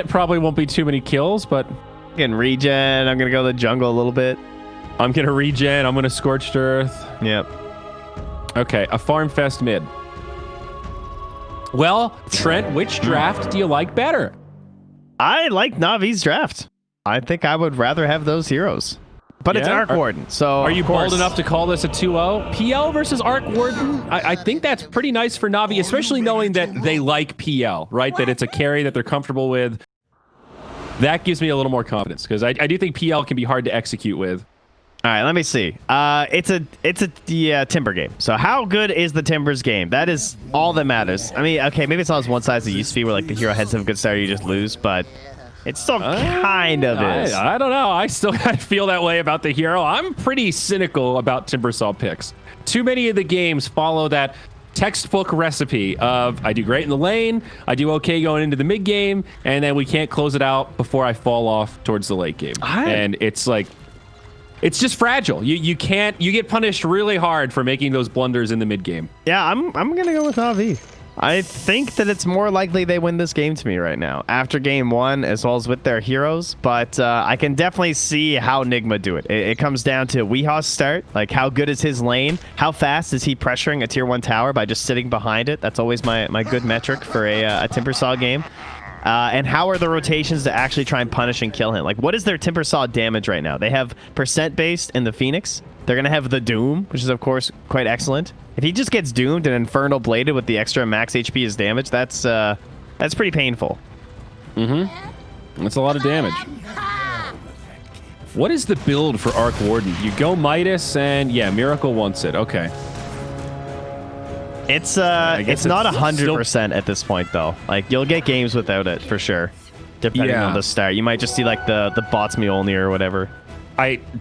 It probably won't be too many kills, but... Getting regen. I'm going to go to the jungle a little bit. I'm going to regen. I'm going to Scorched Earth. Yep. Okay, a Farm Fest mid. Well, Trent, which draft do you like better? I like Navi's draft. I think I would rather have those heroes. But it's Arc Warden, so are you bold enough to call this a 2-0? PL versus Arc Warden? I think that's pretty nice for Navi, especially knowing that they like PL, right? That it's a carry that they're comfortable with. That gives me a little more confidence, because I do think PL can be hard to execute with. All right, let me see. It's a Timber game. So how good is the Timbers game? That is all that matters. I mean, okay, maybe it's not as one size as it used to be, where like the hero heads have a good start, you just lose, but it still kind of is. I don't know. I still feel that way about the hero. I'm pretty cynical about Timbersaw picks. Too many of the games follow that textbook recipe of I do great in the lane, I do okay going into the mid game, and then we can't close it out before I fall off towards the late game. And it's like, it's just fragile. You get punished really hard for making those blunders in the mid game. Yeah, I'm gonna go with Navi. I think that it's more likely they win this game to me right now after game one, as well as with their heroes. But I can definitely see how NIGMA do it. It comes down to Weeha's start. Like, how good is his lane? How fast is he pressuring a tier 1 tower by just sitting behind it? That's always my good metric for a Timbersaw game. And how are the rotations to actually try and punish and kill him? Like, what is their Timbersaw damage right now? They have % based in the Phoenix. They're going to have the Doom, which is, of course, quite excellent. If he just gets doomed and Infernal Bladed with the extra max HP as damage, that's pretty painful. That's a lot of damage. What is the build for Arc Warden? You go Midas, and yeah, Miracle wants it. Okay. It's not 100% at this point, though. Like, you'll get games without it, for sure. Depending on the start. You might just see, like, the bots Mjolnir or whatever.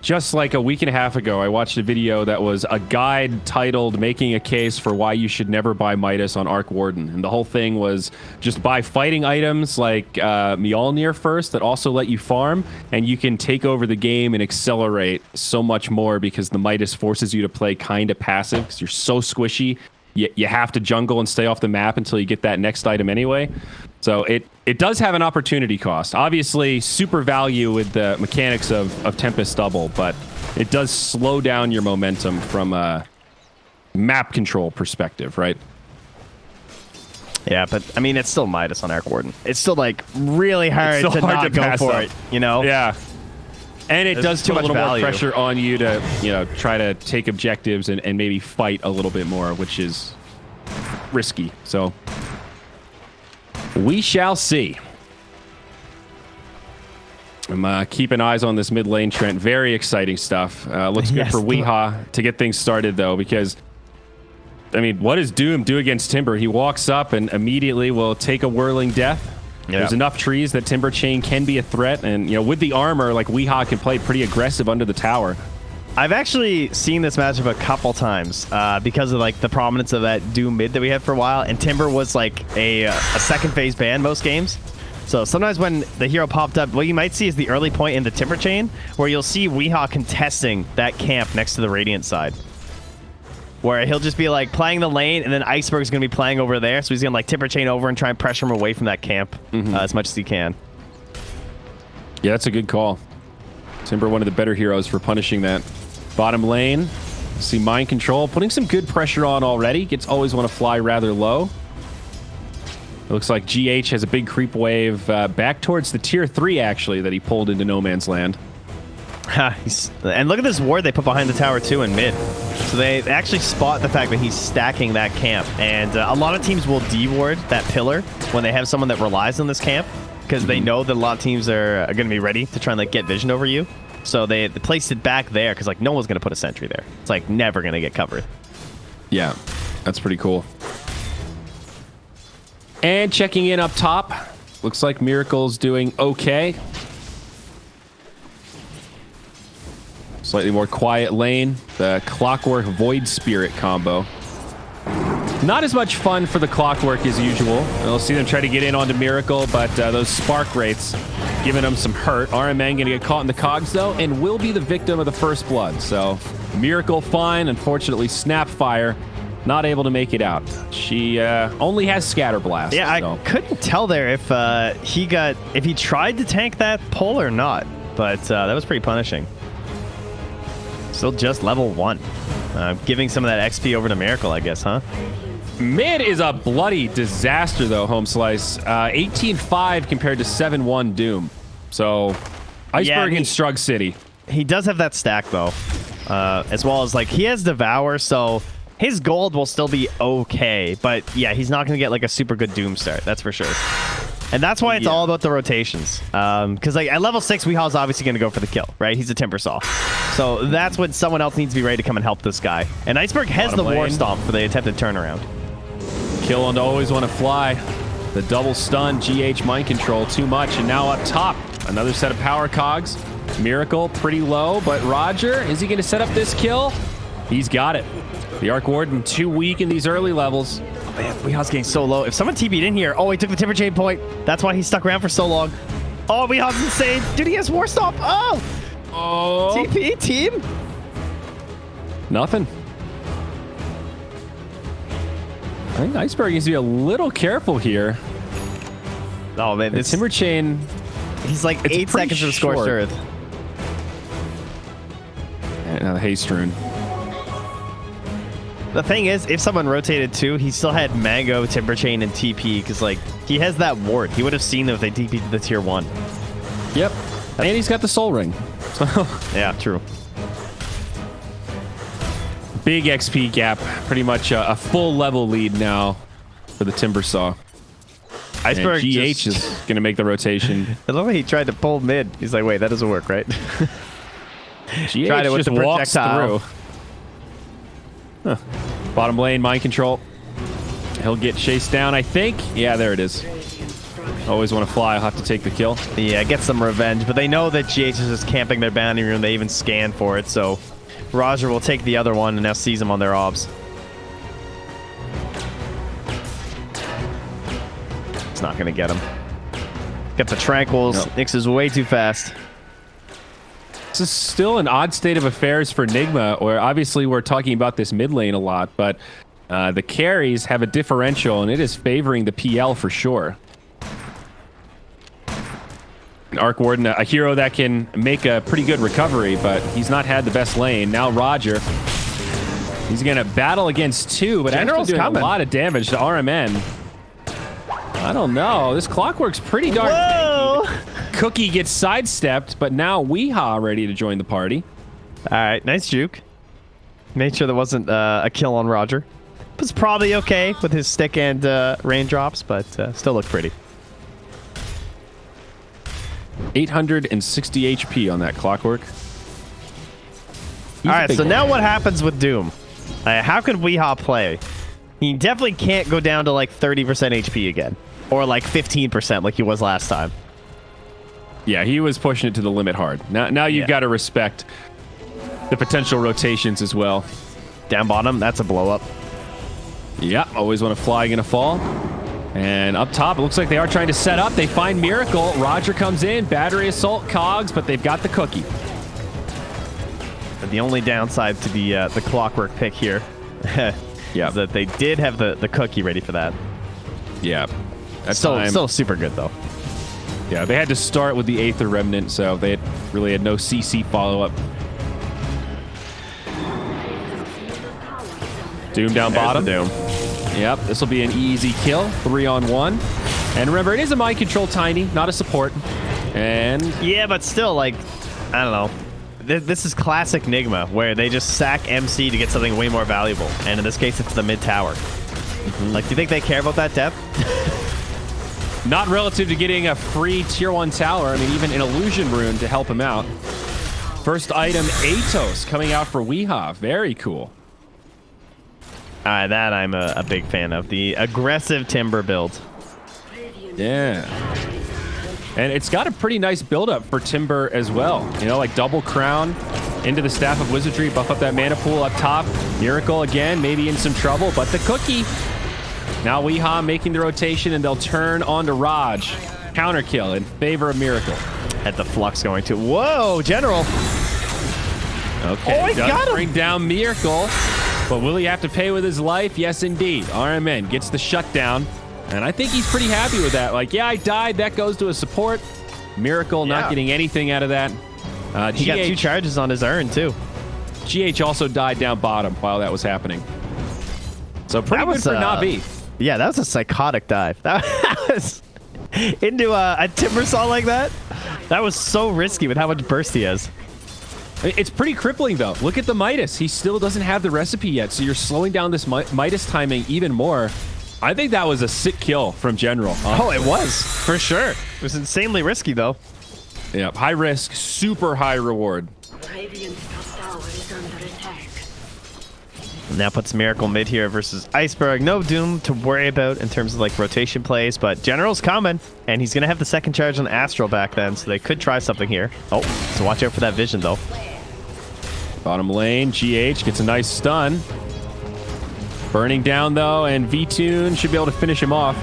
Just like a week and a half ago, I watched a video that was a guide titled Making a Case for Why You Should Never Buy Midas on Arc Warden. And the whole thing was just buy fighting items like Mjolnir first that also let you farm, and you can take over the game and accelerate so much more because the Midas forces you to play kind of passive because you're so squishy. You have to jungle and stay off the map until you get that next item anyway. So it does have an opportunity cost. Obviously, super value with the mechanics of Tempest Double, but it does slow down your momentum from a map control perspective, right? Yeah, but I mean, it's still Midas on Arc Warden. It's still like really hard to not go for it, you know? Yeah. And it does put a little more pressure on you to, try to take objectives and maybe fight a little bit more, which is risky. So we shall see. I'm keeping eyes on this mid lane, Trent. Very exciting stuff. Looks good for Weeha to get things started, though, because, I mean, what does Doom do against Timber? He walks up and immediately will take a Whirling Death. Yeah. There's enough trees that Timber Chain can be a threat, and with the armor, like, Weeha can play pretty aggressive under the tower. I've actually seen this matchup a couple times because of like the prominence of that Doom mid that we had for a while, and Timber was like a second phase ban most games. So sometimes when the hero popped up, what you might see is the early point in the Timber Chain, where you'll see Weeha contesting that camp next to the Radiant side, where he'll just be like playing the lane, and then Iceberg's going to be playing over there, so he's going to like Timber Chain over and try and pressure him away from that camp as much as he can. Yeah, that's a good call. Timber, one of the better heroes for punishing that bottom lane. See Mind Control, putting some good pressure on already. Gets always want to fly rather low. It looks like GH has a big creep wave back towards the tier 3, actually, that he pulled into no man's land. And look at this ward they put behind the tower, too, in mid. So they actually spot the fact that he's stacking that camp. And a lot of teams will de-ward that pillar when they have someone that relies on this camp, because they know that a lot of teams are going to be ready to try and like get vision over you. So they placed it back there because like no one's going to put a sentry there. It's like never going to get covered. Yeah, that's pretty cool. And checking in up top, looks like Miracle's doing okay. Slightly more quiet lane. The Clockwork Void Spirit combo. Not as much fun for the Clockwork as usual. We'll see them try to get in onto Miracle, but those spark rates giving them some hurt. RMN gonna get caught in the cogs, though, and will be the victim of the first blood. So Miracle fine. Unfortunately, Snapfire not able to make it out. She only has scatter blast. Yeah, so. I couldn't tell there if he tried to tank that pull or not, but that was pretty punishing. Still just level 1. Giving some of that XP over to Miracle, I guess, huh? Mid is a bloody disaster, though, Home Slice. 18-5 compared to 7-1 Doom. So, Iceberg and Strug City. He does have that stack, though. As well as, like, he has Devour, so his gold will still be okay. But, yeah, he's not going to get, like, a super good Doom start. That's for sure. And that's why it's all about the rotations. Because, like, at level 6, Weehaw's obviously going to go for the kill, right? He's a Timber Saw. So that's when someone else needs to be ready to come and help this guy. And Iceberg has the War Stomp for the attempted turnaround. Kill on to always want to fly. The double stun, GH mind control, too much. And now up top, another set of power cogs. Miracle, pretty low, but Roger, is he going to set up this kill? He's got it. The Arc Warden, too weak in these early levels. Oh, man, Weehaw's getting so low. If someone TP'd in here, oh, he took the Timber Chain point. That's why he stuck around for so long. Oh, Weehaw's insane. Dude, he has War Stomp. Oh! TP, team? Nothing. I think Iceberg needs to be a little careful here. Oh, man. The Timber Chain... He's like 8 seconds to the Scorched Earth. And now the Haste Rune. The thing is, if someone rotated too, he still had Mango, Timber Chain, and TP, because, like, he has that ward. He would have seen them if they TP'd to the tier 1. Yep. And he's got the Soul Ring. So yeah, true. Big XP gap. Pretty much a full level lead now for the Timber Saw. Iceberg and GH is going to make the rotation. I love how he tried to pull mid. He's like, wait, that doesn't work, right? GH tried it with just walks through. Huh. Bottom lane, mind control. He'll get chased down, I think. Yeah, there it is. Always want to fly. I'll have to take the kill. Yeah, get some revenge. But they know that GH is just camping their bounty room. They even scan for it. So Roger will take the other one and now sees them on their obs. It's not going to get him. Got the Tranquils. Nope. Nyx is way too fast. This is still an odd state of affairs for NIGMA, where obviously we're talking about this mid lane a lot, but the carries have a differential, and it is favoring the PL for sure. Arc Warden, a hero that can make a pretty good recovery, but he's not had the best lane. Now Roger. He's going to battle against 2, but General's actually doing a lot of damage to RMN. I don't know. This Clockwork's pretty darn tanky. Cookie gets sidestepped, but now Weehaw ready to join the party. All right, nice juke. Made sure there wasn't a kill on Roger. It was probably okay with his stick and raindrops, but still looked pretty. 860 HP on that Clockwork. All right, so now what happens with Doom? How can Weehaw play? He definitely can't go down to like 30% HP again. Or like 15% like he was last time. Yeah, he was pushing it to the limit hard. Now you've got to respect the potential rotations as well. Down bottom, that's a blow up. Yeah, always want to fly, gonna fall. And up top, it looks like they are trying to set up. They find Miracle. Roger comes in, battery assault cogs, but they've got the cookie. But the only downside to the Clockwork pick here is that they did have the cookie ready for that. Yeah. Still super good, though. Yeah, they had to start with the Aether Remnant, so they really had no CC follow-up. Doom down bottom. Doom. Yep, this will be an easy kill. 3-on-1. And remember, it is a mind control tiny, not a support. And yeah, but still, like, I don't know. This is classic NIGMA, where they just sack MC to get something way more valuable. And in this case, it's the mid tower. Like, do you think they care about that depth? Not relative to getting a free tier 1 tower. I mean, even an illusion rune to help him out. First item, Atos, coming out for Weehaw. Very cool. That I'm a big fan of. The aggressive Timber build. Yeah. And it's got a pretty nice build-up for Timber as well. You know, like double crown into the Staff of Wizardry, buff up that mana pool up top. Miracle again, maybe in some trouble, but the cookie. Now Weehaw making the rotation, and they'll turn on to Raj. Counter kill in favor of Miracle. Had the Flux going to... Whoa, General. Okay, oh, he got him. Bring down Miracle. But will he have to pay with his life? Yes, indeed. RMN gets the shutdown, and I think he's pretty happy with that. Like, yeah, I died. That goes to a support. Miracle not getting anything out of that. He got 2 charges on his urn, too. GH also died down bottom while that was happening. So pretty good for Na'Vi. Yeah, that was a psychotic dive. That was into a timber saw like that. That was so risky with how much burst he has. It's pretty crippling, though. Look at the Midas. He still doesn't have the recipe yet, so you're slowing down this Midas timing even more. I think that was a sick kill from General. Oh, it was, for sure. It was insanely risky, though. Yeah, high risk, super high reward. And that puts Miracle mid here versus Iceberg. No Doom to worry about in terms of like rotation plays, but General's coming, and he's going to have the second charge on Astral back then, so they could try something here. Oh, so watch out for that vision, though. Bottom lane, GH gets a nice stun. Burning down, though, and V-Tune should be able to finish him off.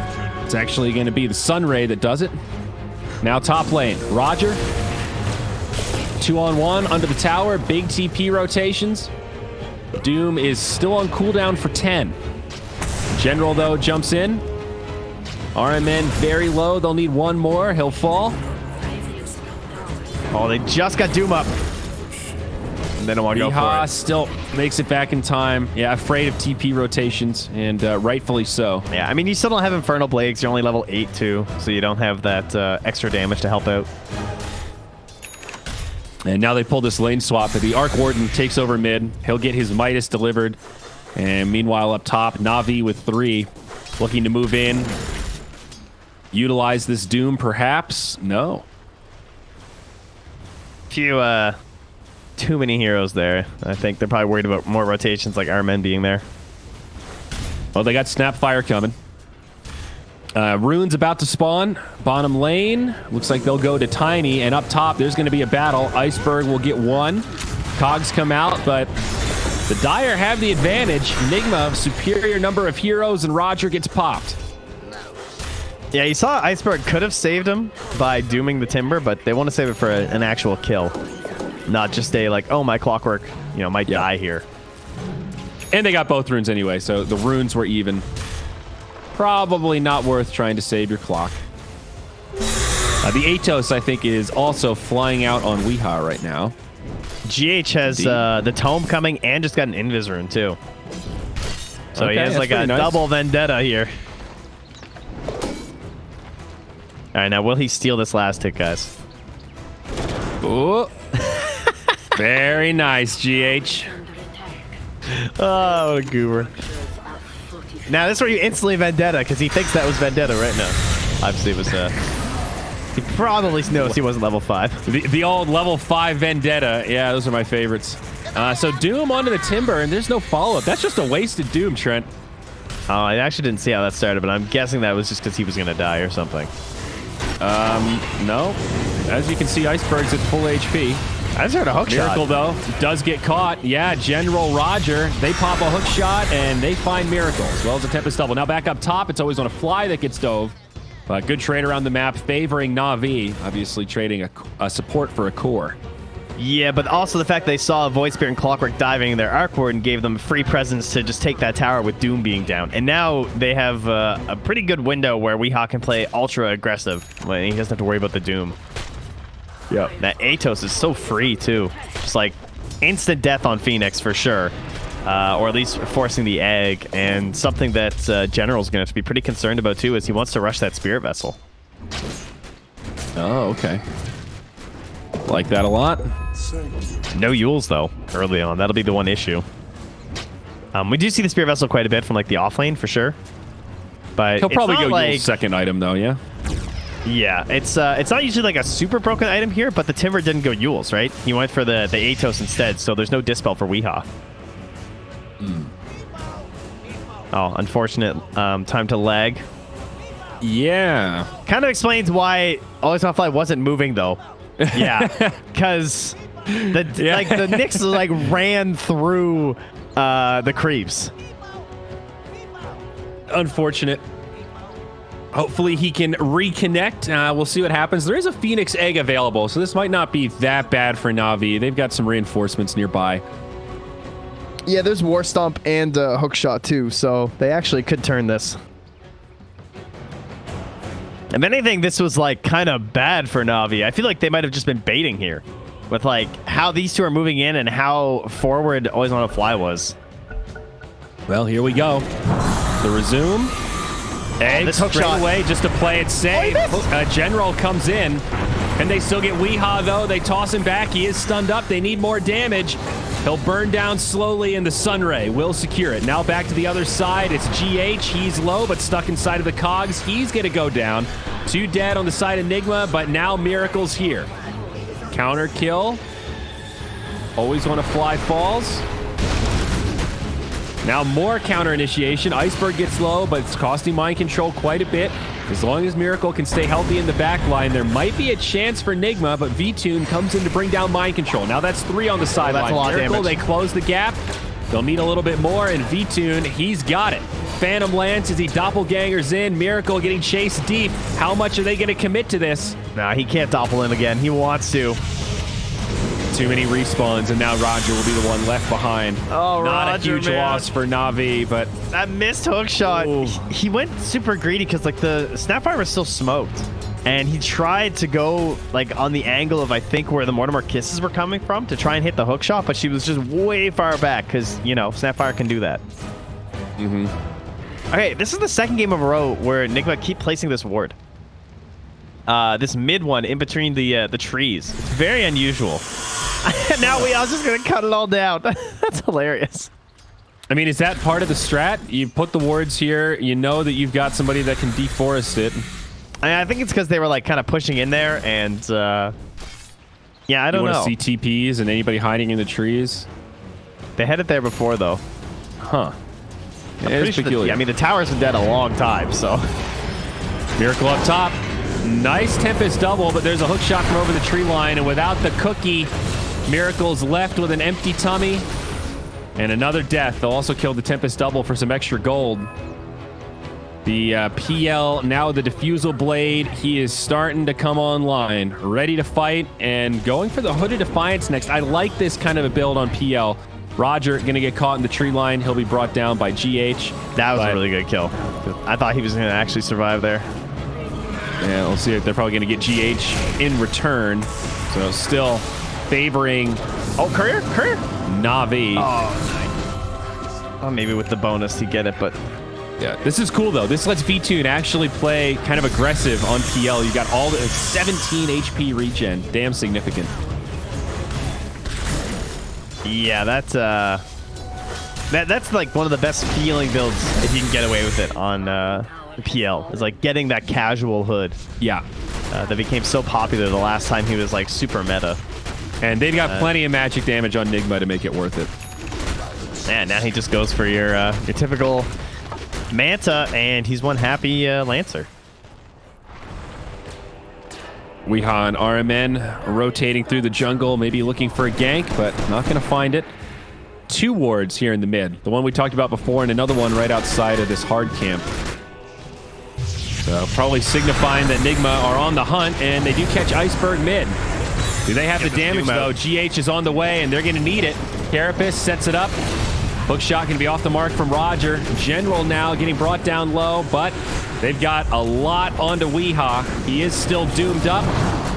It's actually going to be the Sunray that does it. Now top lane, Roger. 2-on-1 under the tower, big TP rotations. Doom is still on cooldown for 10. General, though, jumps in. RMN very low. They'll need one more. He'll fall. Oh, they just got Doom up. And they don't want to go for it. Still makes it back in time. Yeah, afraid of TP rotations, and rightfully so. Yeah, I mean, you still don't have Infernal Blades. You're only level 8, too, so you don't have that extra damage to help out. And now they pull this lane swap. The Arc Warden takes over mid. He'll get his Midas delivered. And meanwhile, up top, Na'Vi with 3. Looking to move in. Utilize this Doom, perhaps? No. Few, too many heroes there. I think they're probably worried about more rotations like our men being there. Well, they got Snapfire coming. Rune's about to spawn. Bottom lane. Looks like they'll go to Tiny. And up top, there's going to be a battle. Iceberg will get 1. Cogs come out, but the Dire have the advantage. NIGMA, superior number of heroes, and Roger gets popped. Yeah, you saw Iceberg could have saved him by dooming the Timber, but they want to save it for an actual kill. Not just a, like, oh, my Clockwork, you know, might die here. And they got both runes anyway, so the runes were even. Probably not worth trying to save your clock. The Atos, I think, is also flying out on Weehaw right now. GH has the Tome coming and just got an Invis rune, too. So okay, he has like a double vendetta here. All right, now will he steal this last hit, guys? Ooh. Very nice, GH. Oh, goober. Now, this is where you instantly vendetta, because he thinks that was vendetta right now. Obviously, it was, he probably knows he wasn't level 5. The old level 5 vendetta. Yeah, those are my favorites. So Doom onto the Timber, and there's no follow-up. That's just a wasted Doom, Trent. Oh, I actually didn't see how that started, but I'm guessing that was just because he was going to die or something. No. As you can see, Iceberg's at full HP. I just heard a hook Miracle, shot. though, does get caught. Yeah, General Roger. They pop a hook shot, and they find Miracle, as well as a Tempest double. Now back up top, it's always on a fly that gets dove. But good trade around the map, favoring Na'Vi. Obviously trading a support for a core. Yeah, but also the fact they saw a Void Spirit and Clockwork diving in their Arc Warden gave them free presence to just take that tower with Doom being down. And now they have a pretty good window where Weehaw can play ultra aggressive when he doesn't have to worry about the Doom. Yeah. That Atos is so free, too. Just like instant death on Phoenix for sure. Or at least forcing the egg. And something that General's going to have to be pretty concerned about, too, is he wants to rush that Spirit Vessel. Oh, okay. Like that a lot. No Yules, though, early on. That'll be the one issue. We do see the Spirit Vessel quite a bit from like the offlane, for sure. But he'll probably go like, Yule's second item, though, yeah? Yeah, it's not usually like a super broken item here, but the Timber didn't go Yules, right? He went for the Atos instead, so there's no Dispel for Weehaw. Oh, unfortunate time to lag. Yeah. Kind of explains why Always on Fly wasn't moving, though. Yeah, because the Nyx like ran through the creeps. Unfortunate. Hopefully he can reconnect. We'll see what happens. There is a Phoenix egg available, so this might not be that bad for Na'Vi. They've got some reinforcements nearby. Yeah, there's War Stomp and Hook Shot too, so they actually could turn this. If anything, this was like kind of bad for Na'Vi. I feel like they might have just been baiting here with like how these two are moving in and how forward Always Wanna Fly was. Well, here we go. The resume. Eggs hook straight shot away just to play it safe. General comes in, and they still get Weehaw, though. They toss him back. He is stunned up. They need more damage. He'll burn down slowly, and the Sunray will secure it. Now back to the other side. It's GH. He's low, but stuck inside of the cogs. He's going to go down. 2 dead on the side of Nigma, but now Miracle's here. Counter kill. Always Wanna Fly falls. Now more counter initiation. Iceberg gets low, but it's costing mind control quite a bit. As long as Miracle can stay healthy in the back line, there might be a chance for Nigma, but V-Tune comes in to bring down mind control. Now that's 3 on the sideline. Miracle, they close the gap. They'll need a little bit more, and V-Tune, he's got it. Phantom Lance as he doppelgangers in. Miracle getting chased deep. How much are they going to commit to this? Nah, he can't doppel in again. He wants to. Too many respawns, and now Roger will be the one left behind. Oh, Not Roger, a huge loss for Na'Vi, but that missed hook shot. He went super greedy because like the Snapfire was still smoked, and he tried to go like on the angle of I think where the Mortimer kisses were coming from to try and hit the hook shot, but she was just way far back because you know Snapfire can do that. Okay, this is the second game of a row where Nigma keep placing this ward. This mid one in between the trees. It's very unusual. Now I was just gonna cut it all down. That's hilarious. I mean, is that part of the strat? You put the wards here, you know that you've got somebody that can deforest it. I think it's because they were like kind of pushing in there, and yeah, I don't know. You want to see TPs and anybody hiding in the trees? They had it there before, though. Huh? It is peculiar. I mean, the tower's been dead a long time, so. Miracle up top. Nice Tempest double, but there's a hook shot from over the tree line, and without the cookie, Miracle's left with an empty tummy and another death. They'll also kill the Tempest double for some extra gold. The PL, now the Diffusal Blade, he is starting to come online, ready to fight, and going for the Hooded Defiance next. I like this kind of a build on PL. Roger going to get caught in the tree line. He'll be brought down by GH. That was a really good kill. I thought he was going to actually survive there. Yeah, we'll see if they're probably going to get GH in return. So still favoring... Oh, Courier? Na'Vi. Oh, nice. Oh, maybe with the bonus to get it, but... Yeah, this is cool, though. This lets V-Tune actually play kind of aggressive on PL. You got all the 17 HP regen. Damn significant. Yeah, that's like one of the best feeling builds if you can get away with it on PL. Is like getting that casual hood. Yeah. That became so popular the last time he was like super meta. And they've got plenty of magic damage on Nigma to make it worth it. Man, now he just goes for your typical Manta, and he's one happy Lancer. Weehaw and RMN rotating through the jungle, maybe looking for a gank, but not going to find it. 2 wards here in the mid. The one we talked about before, and another one right outside of this hard camp. So probably signifying that Nigma are on the hunt, and they do catch Iceberg mid. Do they have the damage, though? GH is on the way, and they're going to need it. Carapace sets it up. Hook shot going to be off the mark from Roger. General now getting brought down low, but they've got a lot onto Weehaw. He is still doomed up,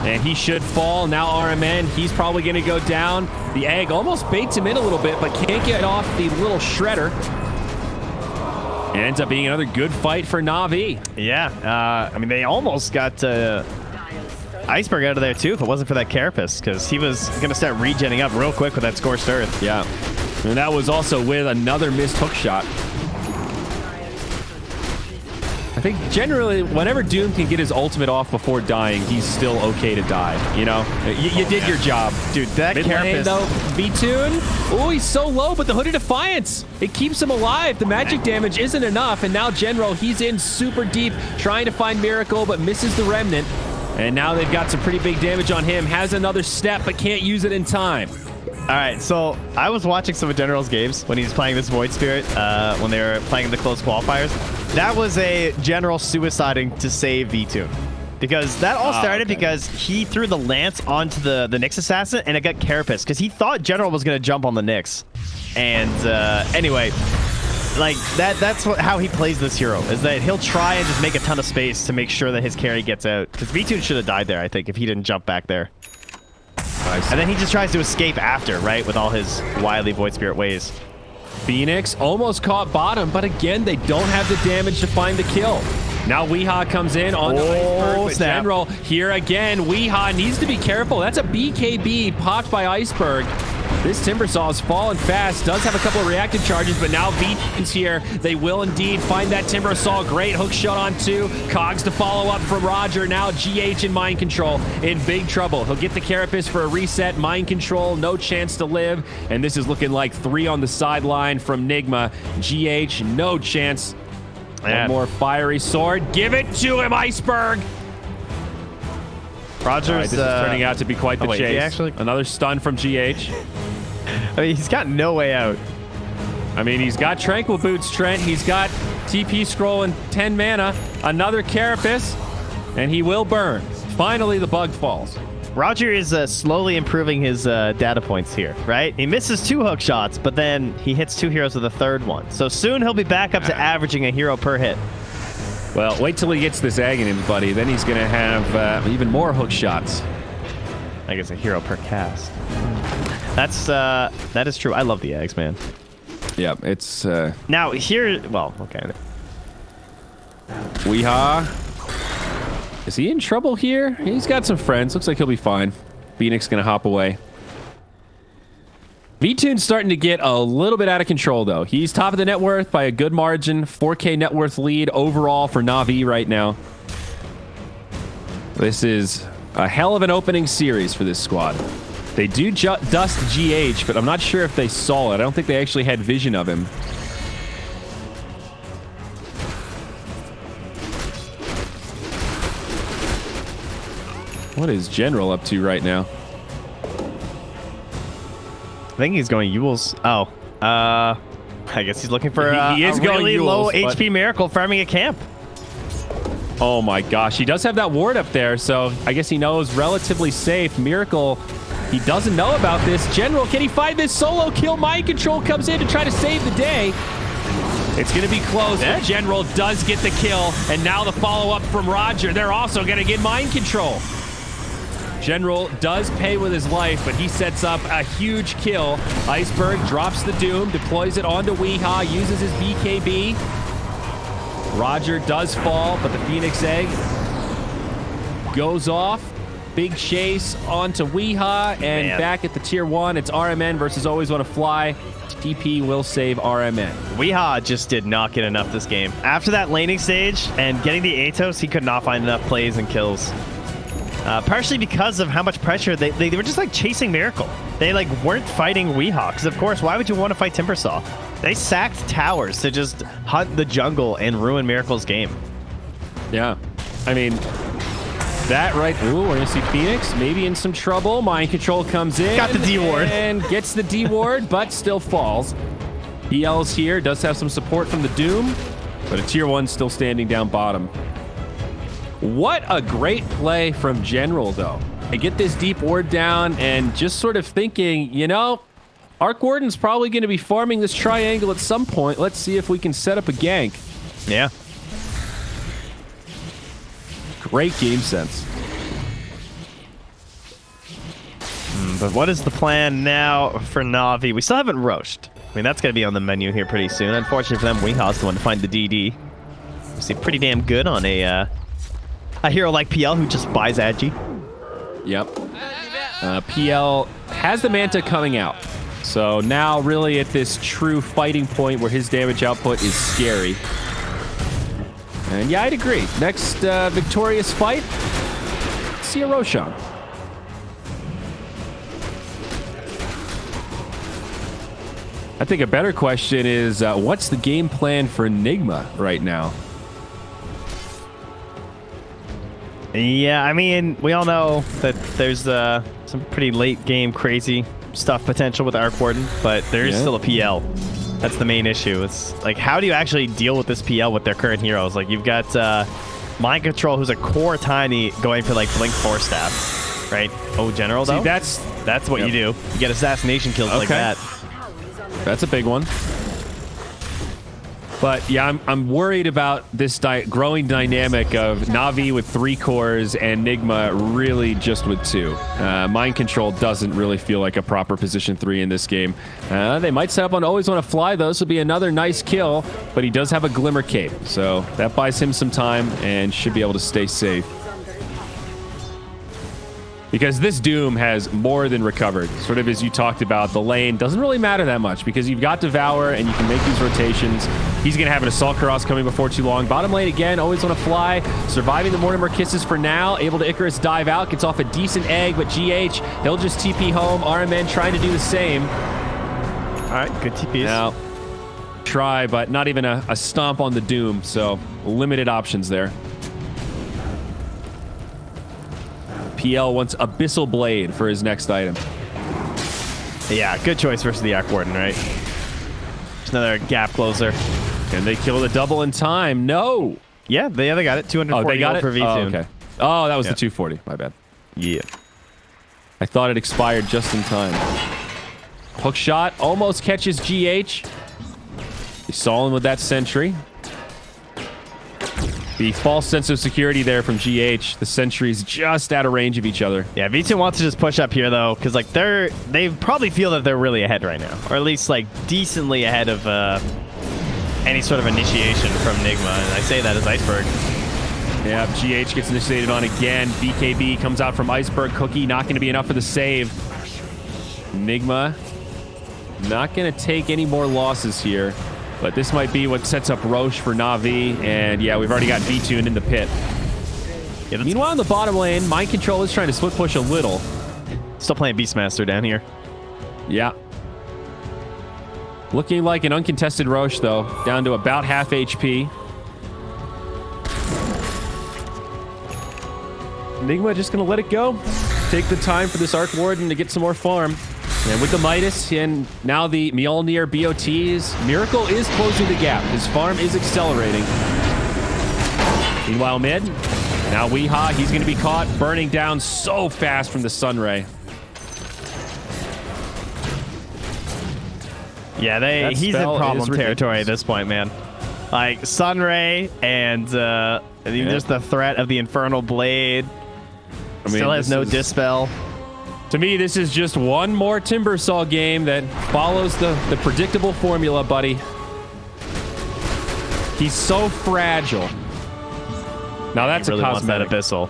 and he should fall. Now RMN, he's probably going to go down. The egg almost baits him in a little bit, but can't get off the little shredder. It ends up being another good fight for Na'Vi. Yeah, I mean, they almost got Iceberg out of there, too, if it wasn't for that Carapace, because he was going to start regenning up real quick with that Scorched Earth. Yeah. And that was also with another missed hook shot. I think generally, whenever Doom can get his ultimate off before dying, he's still okay to die. You know, you did your job, dude. That Carapace, though, V-Tune. Oh, he's so low, but the Hooded Defiance, it keeps him alive. The magic damage isn't enough, and now General, he's in super deep, trying to find Miracle, but misses the Remnant. And now they've got some pretty big damage on him. Has another step, but can't use it in time. All right, so I was watching some of General's games when he was playing this Void Spirit, when they were playing the close qualifiers. That was a General suiciding to save V-Tune. Because that all started because he threw the Lance onto the Nyx Assassin, and it got Carapace, because he thought General was going to jump on the Nyx. And anyway, like that's how he plays this hero, is that he'll try and just make a ton of space to make sure that his carry gets out. Because V2 should have died there, I think, if he didn't jump back there. And then he just tries to escape after, right, with all his wily Void Spirit ways. Phoenix almost caught bottom, but again, they don't have the damage to find the kill. Now Weehaw comes in on the Iceberg, but General here again. Weehaw needs to be careful. That's a BKB popped by Iceberg. This Timbersaw is falling fast, does have a couple of reactive charges, but now V2's here. They will indeed find that Timbersaw. Great hook shot on 2. Cogs to follow up from Roger. Now GH in Mind Control in big trouble. He'll get the Carapace for a reset. Mind Control, no chance to live. And this is looking like 3 on the sideline from Nigma. GH, no chance. One more fiery sword. Give it to him, Iceberg. Rogers, this is turning out to be quite the chase. Actually... Another stun from GH. I mean, he's got no way out. I mean, he's got Tranquil Boots, Trent. He's got TP Scroll and 10 mana. Another Carapace, and he will burn. Finally, the bug falls. Roger is slowly improving his data points here, right? He misses 2 hook shots, but then he hits 2 heroes with a 3rd one. So soon he'll be back up to averaging a hero per hit. Well, wait till he gets this Ag in him, buddy. Then he's going to have even more hook shots. I guess a hero per cast. That is true. I love the Ags, man. Yeah, it's... Now, here... Well, okay. Weehaw. Is he in trouble here? He's got some friends. Looks like he'll be fine. Phoenix going to hop away. V-Tune's starting to get a little bit out of control, though. He's top of the net worth by a good margin. 4K net worth lead overall for Na'Vi right now. This is a hell of an opening series for this squad. They do dust GH, but I'm not sure if they saw it. I don't think they actually had vision of him. What is General up to right now? I think he's going Yules. Oh, I guess he's looking for he is a going really Yules, low HP Miracle farming a camp. Oh my gosh, he does have that ward up there, so I guess he knows relatively safe. Miracle, he doesn't know about this. General, can he find this solo kill? Mind Control comes in to try to save the day. It's going to be close, but General does get the kill, and now the follow-up from Roger. They're also going to get Mind Control. General does pay with his life, but he sets up a huge kill. Iceberg drops the Doom, deploys it onto Weehaw, uses his BKB. Roger does fall, but the Phoenix Egg goes off. Big chase onto Weehaw, and back at the tier 1, it's RMN versus Always Want to Fly. TP will save RMN. Weehaw just did not get enough this game. After that laning stage and getting the Atos, he could not find enough plays and kills. Partially because of how much pressure they were just like chasing Miracle. They like weren't fighting Weehaw, because of course, why would you want to fight Timbersaw? They sacked towers to just hunt the jungle and ruin Miracle's game. Yeah, I mean, that right. Ooh, we're gonna see Phoenix maybe in some trouble. Mind Control comes in, got the D ward and gets the D ward, but still falls. PL's here, does have some support from the Doom, but a tier 1 still standing down bottom. What a great play from General, though. I get this deep ward down and just sort of thinking, you know, Arc Warden's probably going to be farming this triangle at some point. Let's see if we can set up a gank. Yeah. Great game sense. But what is the plan now for Na'Vi? We still haven't Roached. I mean, that's going to be on the menu here pretty soon. Unfortunately for them, Weehaw's the one to find the DD. We see pretty damn good on a hero like PL who just buys Agi. Yep. PL has the Manta coming out. So now really at this true fighting point where his damage output is scary. And yeah, I'd agree. Next victorious fight, see a Roshan. I think a better question is, what's the game plan for Nigma right now? Yeah, I mean, we all know that there's some pretty late game crazy stuff potential with Arc Warden, but there is still a PL. That's the main issue. It's like, how do you actually deal with this PL with their current heroes? Like, you've got Mind Control, who's a core tiny, going for like Blink Force Staff, right? Oh, General though? See, that's what you do. You get assassination kills like that. That's a big one. But yeah, I'm worried about this growing dynamic of Na'Vi with 3 cores and Nigma really just with 2. Mind Control doesn't really feel like a proper position 3 in this game. They might set up on Always Wanna Fly, though. This will be another nice kill, but he does have a Glimmer Cape, so that buys him some time and should be able to stay safe. Because this Doom has more than recovered. Sort of as you talked about, the lane doesn't really matter that much because you've got Devour and you can make these rotations. He's going to have an Assault Cross coming before too long. Bottom lane again, Always Wanna Fly. Surviving the Mortimer Kisses for now. Able to Icarus dive out. Gets off a decent egg, but GH, he'll just TP home. RMN trying to do the same. All right, good TPs. Now, try, but not even a stomp on the Doom. So limited options there. PL wants Abyssal Blade for his next item. Yeah, good choice versus the Arc Warden, right? Just another gap closer. Can they kill the double in time? No. Yeah, they got it. 240 they got it for V2. Oh, okay. Oh, that was the 240. My bad. Yeah. I thought it expired just in time. Hook shot almost catches GH. He saw him with that sentry. The false sense of security there from GH. The sentries just out of range of each other. Yeah, V2 wants to just push up here though, because like they probably feel that they're really ahead right now, or at least like decently ahead of any sort of initiation from Nigma. And I say that as Iceberg. Yeah, GH gets initiated on again. BKB comes out from Iceberg. Cookie not going to be enough for the save. Nigma not going to take any more losses here. But this might be what sets up Roche for Na'Vi. And yeah, we've already got V2 in the pit. Yeah, meanwhile, in the bottom lane, Mind Control is trying to split push a little. Still playing Beastmaster down here. Yeah. Looking like an uncontested Roche, though. Down to about half HP. Enigma just going to let it go. Take the time for this Arc Warden to get some more farm. And with the Midas and now the Mjolnir BOTs, Miracle is closing the gap. His farm is accelerating. Meanwhile, mid, now Weehaw, he's going to be caught burning down so fast from the Sunray. Yeah, he's in problem territory at this point, man. Like Sunray and just the threat of the Infernal Blade. I mean, still has no Dispel. To me, this is just one more Timbersaw game that follows the predictable formula, buddy. He's so fragile. Now that's he really a cosmetic. Wants that Abyssal.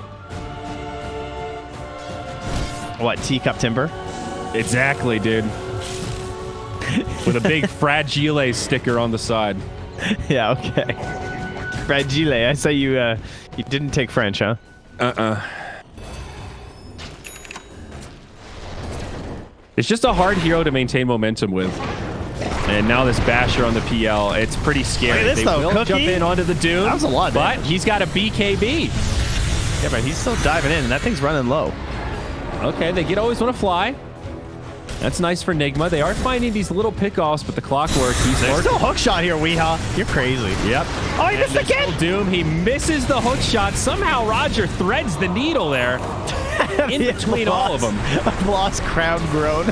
What, Teacup Timber? Exactly, dude. With a big Fragile sticker on the side. Yeah, okay. Fragile. I say you didn't take French, huh? It's just a hard hero to maintain momentum with. And now this Basher on the PL, it's pretty scary. Look at this, they will jump in onto the Doom. That was a lot, but man. He's got a BKB. Yeah, but he's still diving in, and that thing's running low. Okay, they Always Wanna Fly. That's nice for Nigma. They are finding these little pickoffs, but the clockwork, There's still hook shot here, Weehaw. You're crazy. Yep. Oh, he missed again. Doom, he misses the hook shot. Somehow Roger threads the needle there. In between all of them. I've lost crown grown.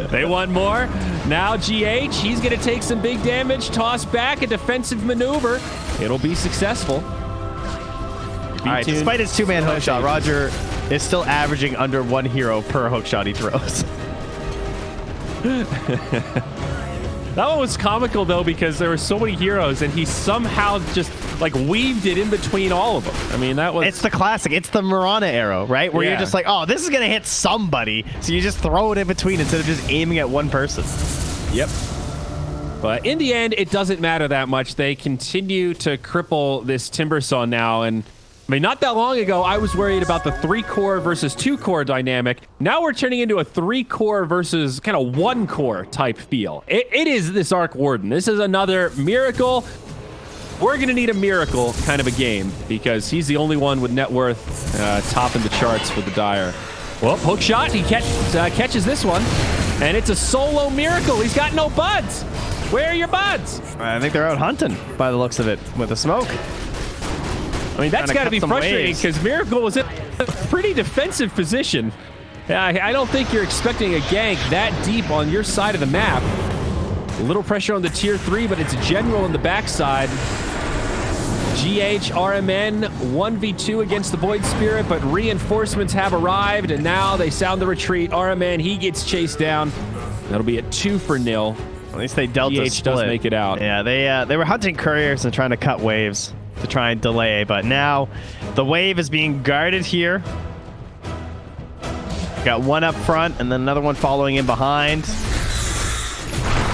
They want more. Now GH, he's going to take some big damage. Toss back a defensive maneuver. It'll be successful. All right, despite his two-man hook shot, Roger is still averaging under 1 hero per hook shot he throws. That one was comical, though, because there were so many heroes, and he somehow just, like, weaved it in between all of them. I mean, that was... It's the classic. It's the Mirana arrow, right? Where you're just like, oh, this is going to hit somebody. So you just throw it in between instead of just aiming at one person. Yep. But in the end, it doesn't matter that much. They continue to cripple this Timbersaw now, and... I mean, not that long ago, I was worried about the 3-core versus 2-core dynamic. Now we're turning into a 3-core versus kind of 1-core type feel. It is this Arc Warden. This is another Miracle. We're going to need a Miracle kind of a game because he's the only one with net worth topping the charts for the Dire. Well, hook shot. He catches this one, and it's a solo Miracle. He's got no buds. Where are your buds? I think they're out hunting by the looks of it with the smoke. I mean, that's got to be frustrating because Miracle was in a pretty defensive position. Yeah, I don't think you're expecting a gank that deep on your side of the map. A little pressure on the tier 3, but it's general in the backside. GH, RMN, 1v2 against the Void Spirit, but reinforcements have arrived, and now they sound the retreat. RMN, he gets chased down. That'll be a 2-0. At least they dealt a GH split. does make it out. Yeah, they were hunting couriers and trying to cut waves to try and delay, but now the wave is being guarded here. Got one up front and then another one following in behind.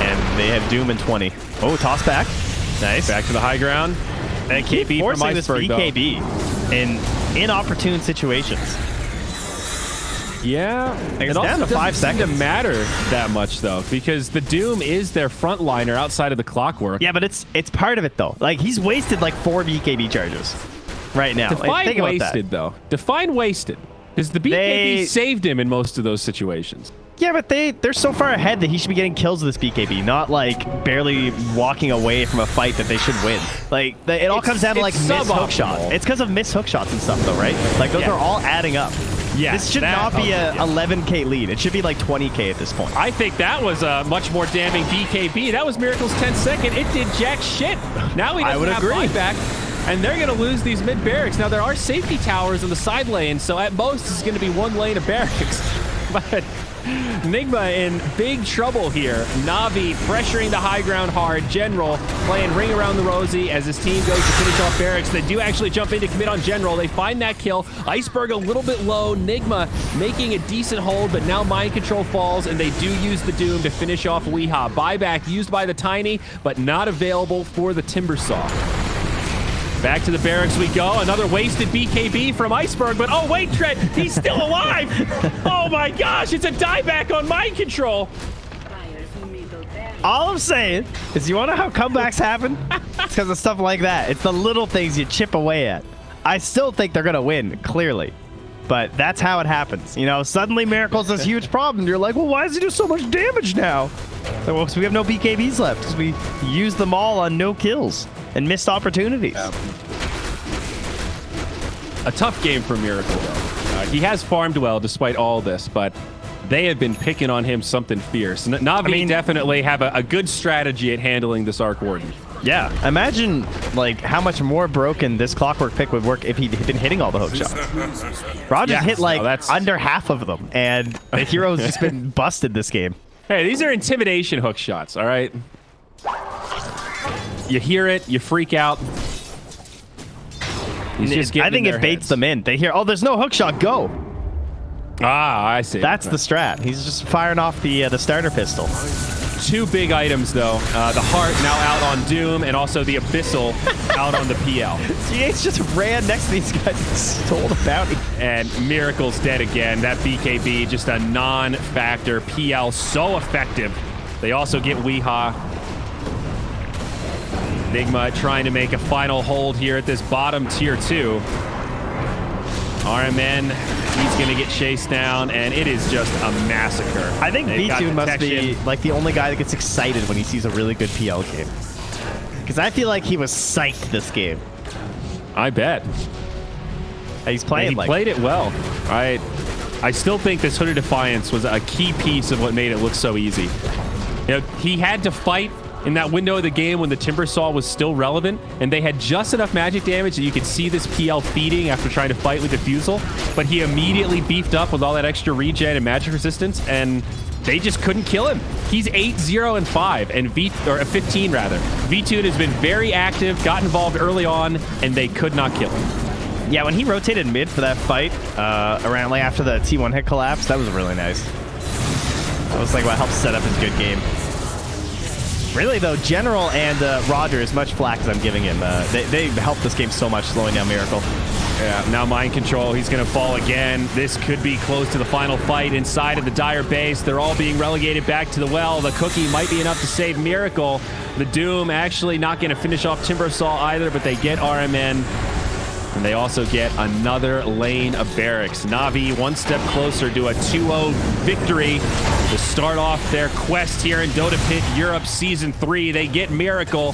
And they have Doom in 20. Oh, toss back. Nice. Back to the high ground. They keep forcing this BKB in inopportune situations. Yeah, it's down to 5 seconds. It doesn't matter that much though, because the Doom is their frontliner outside of the clockwork. Yeah, but it's part of it though. Like he's wasted like 4 BKB charges right now. Define wasted though. Define wasted. Because the BKB saved him in most of those situations. Yeah, but they're so far ahead that he should be getting kills with this BKB, not like barely walking away from a fight that they should win. Like it all comes down to like missed hook shot. It's because of missed hook shots and stuff though, right? Like those are all adding up. Yeah, this should not be a 11K lead. It should be like 20K at this point. I think that was a much more damning BKB. That was Miracle's 10-second. It did jack shit. Now he doesn't have buyback, and they're going to lose these mid barracks. Now there are safety towers in the side lane, so at most it's going to be 1 lane of barracks. But NIGMA in big trouble here. Na'Vi pressuring the high ground hard. General playing ring around the rosy as his team goes to finish off barracks. They do actually jump in to commit on General. They find that kill. Iceberg a little bit low. NIGMA making a decent hold, but now mind control falls, and they do use the Doom to finish off Weehaw. Buyback used by the Tiny, but not available for the Timbersaw. Back to the barracks we go. Another wasted BKB from Iceberg, but oh wait, Trent, he's still alive! Oh my gosh, it's a dieback on mind control! All I'm saying is you want to know how comebacks happen? It's because of stuff like that. It's the little things you chip away at. I still think they're going to win, clearly. But that's how it happens. You know, suddenly Miracle's this huge problem. You're like, well, why does he do so much damage now? Well, because we have no BKBs left, because we used them all on no kills and missed opportunities. A tough game for Miracle, though. He has farmed well despite all this, but they have been picking on him something fierce. Na'Vi definitely have a good strategy at handling this Arc Warden. Yeah, imagine like how much more broken this Clockwork pick would work if he'd been hitting all the hook shots. Rogers hit like under half of them, and the hero's just been busted this game. Hey, these are intimidation hook shots, all right? You hear it, you freak out. I think it baits them in. They hear, oh, there's no hook shot, go. Ah, I see. That's the strat. He's just firing off the starter pistol. 2 big items, though. The Heart now out on Doom, and also the Abyssal out on the PL. GH just ran next to these guys and stole the bounty. And Miracle's dead again. That BKB, just a non-factor. PL so effective. They also get Weehaw. NIGMA trying to make a final hold here at this bottom tier 2. RMN, he's going to get chased down, and it is just a massacre. I think V2 must be like the only guy that gets excited when he sees a really good PL game. Because I feel like he was psyched this game. I bet. He's playing he played it well. I still think this Hooded Defiance was a key piece of what made it look so easy. You know, he had to fight in that window of the game when the Timbersaw was still relevant, and they had just enough magic damage that you could see this PL feeding after trying to fight with Diffusal, but he immediately beefed up with all that extra regen and magic resistance, and they just couldn't kill him. He's 8-0-5, and 15 rather. V2 has been very active, got involved early on, and they could not kill him. Yeah, when he rotated mid for that fight, around like after the T1 hit collapse, that was really nice. That was like what helped set up his good game. Really, though, General and Roger, as much flack as I'm giving him, they helped this game so much, slowing down Miracle. Yeah, now mind control. He's going to fall again. This could be close to the final fight inside of the Dire base. They're all being relegated back to the well. The cookie might be enough to save Miracle. The Doom actually not going to finish off Timbersaw either, but they get RMN. And they also get another lane of barracks. Na'Vi one step closer to a 2-0 victory to start off their quest here in Dota Pit Europe Season 3. They get Miracle.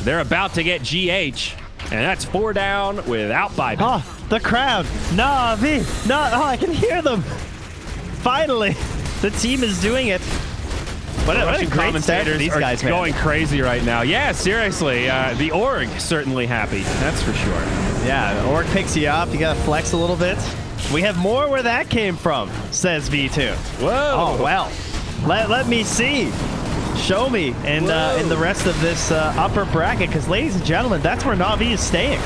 They're about to get GH. And that's 4 down without buyback. Oh, the crowd. Na'Vi. Oh, I can hear them. Finally, the team is doing it. What a Russian great start for these are guys, man. going crazy right now. Yeah, seriously. The org certainly happy. That's for sure. Yeah, the org picks you up. You got to flex a little bit. We have more where that came from, says V2. Whoa. Oh, well. Let me see. Show me in the rest of this upper bracket, because, ladies and gentlemen, that's where Na'Vi is staying.